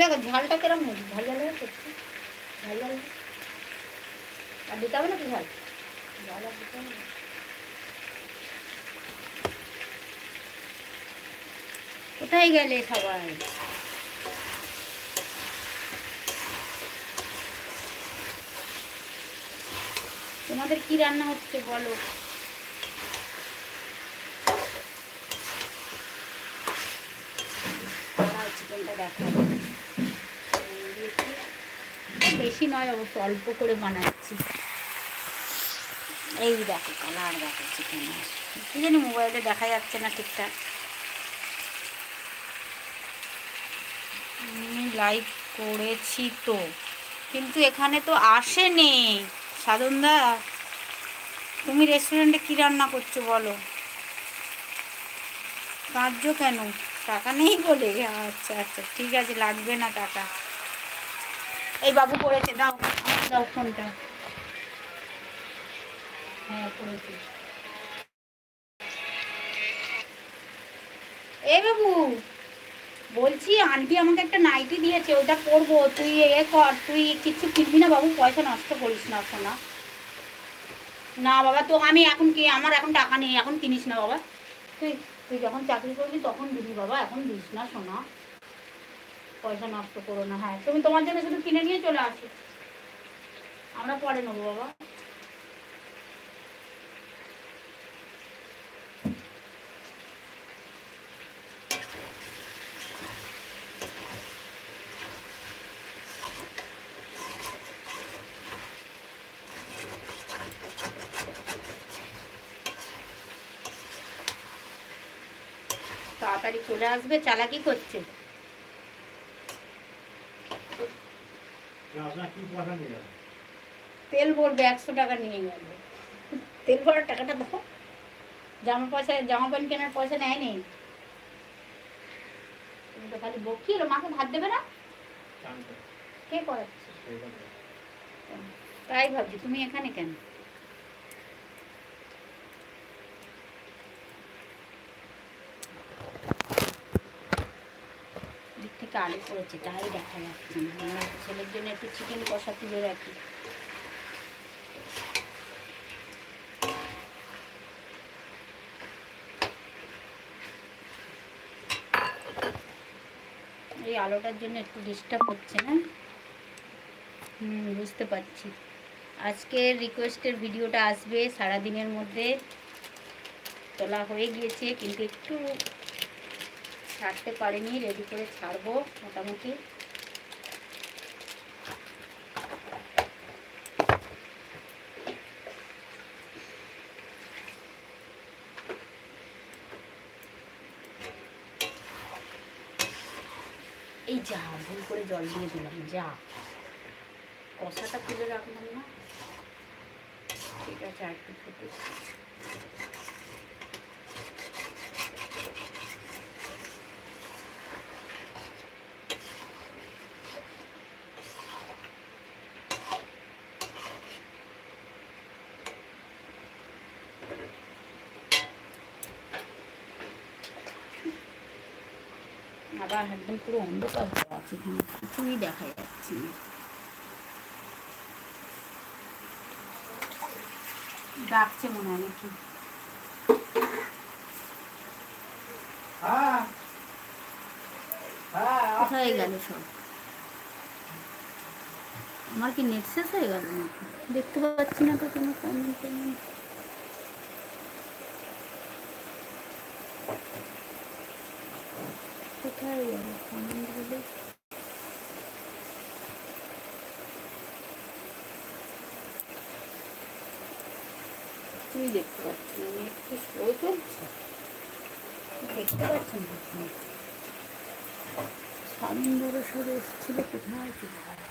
দেখো ঝালটা কেরম হয়েছে, ঝাল ঝাল হয়ে করছি, ঝাল ঝাল আর দিতে হবে না তো ঝাল, ঝাল আর দিতে হবে না। কোথায় গেলে সবাই? তোমাদের কি রান্না হচ্ছে বলো? চিকেনটা দেখা বেশি নয় অবশ্য, অল্প করে বানাচ্ছি। এই দেখো কালার, দেখো চিকেন কি জানি মোবাইলে দেখা যাচ্ছে না ঠিকঠাক। লাইভ করেছি তো, কিন্তু এখানে তো আসেনি। সাধনদা তুমি রেস্টুরেন্টে কি রান্না করছো বলো? কাঁদছো কেন? টাকা নেই বলে? আচ্ছা আচ্ছা ঠিক আছে, লাগবে না টাকা। এই বাবু করেছে, দাও দাও ফোনটা। হ্যাঁ করেছি। এই বাবু বলছি, আন্টি আমাকে একটা নাইটি দিয়েছে, ওটা পরবো, তুই এ কর, তুই কিচ্ছু কিনবি না বাবু, পয়সা নষ্ট করিস না সোনা। না বাবা, তো আমি এখন কি, আমার এখন টাকা নেই, এখন কিনিস না বাবা। তুই তুই যখন চাকরি করবি তখন দিবি বাবা, এখন দিস না সোনা, পয়সা নষ্ট করো না। হ্যাঁ তুমি তোমার জন্য শুধু কিনে নিয়ে চলে আসো, আমরা পরে নেবো বাবা। তাড়াতাড়ি চলে আসবে, চালাকি করছে। তেল ভরবে, 100 টাকা নিয়ে গেল, তেল ভরার টাকাটা দেখো। জামা প্যান্ট কেনার পয়সা নেয়নি। তুমি তো খালি বকি, মাকে ভাত দেবে না, কে করাচ্ছে? তাই ভাবছি, তুমি এখানে কেন? দিক থেকে আলু করেছে, তাই দেখা যাচ্ছে না। আমার ছেলের জন্য একটু চিকেন কষা তুলে রাখি। এই আলোটার জন্য একটু ডিস্টার্ব হচ্ছে না? বুঝতে পারছি। আজকের রিকোয়েস্টের ভিডিওটা আসবে সারাদিনের মধ্যে, তোলা হয়ে গিয়েছে কিন্তু একটু ছাড়তে পারিনি, রেডি করে ছাড়বো মোটামুটি। এই যা ভুল করে জল দিয়ে দিলাম, যা কষাটা তুলে রাখলাম না। ঠিক আছে, আর একটু ফুটে। আবার একদম পুরো অন্ধকার হয়ে আছে, এখানে কিছুই দেখা যাচ্ছে না। ডাকছে মনে হয় নাকি? কোথায় গেল সব? আমার কি নেট শেষ হয়ে গেল নাকি? দেখতে পাচ্ছি না তো কোনো কমেন্ট। কোথায় গেল কমেন্টগুলো? তুমি দেখতে পাচ্ছি না, নেট কি স্লো চলছে? দেখতে পাচ্ছেন না? সামনে বড় সরে এসেছিল, কোথায় চলে গেল?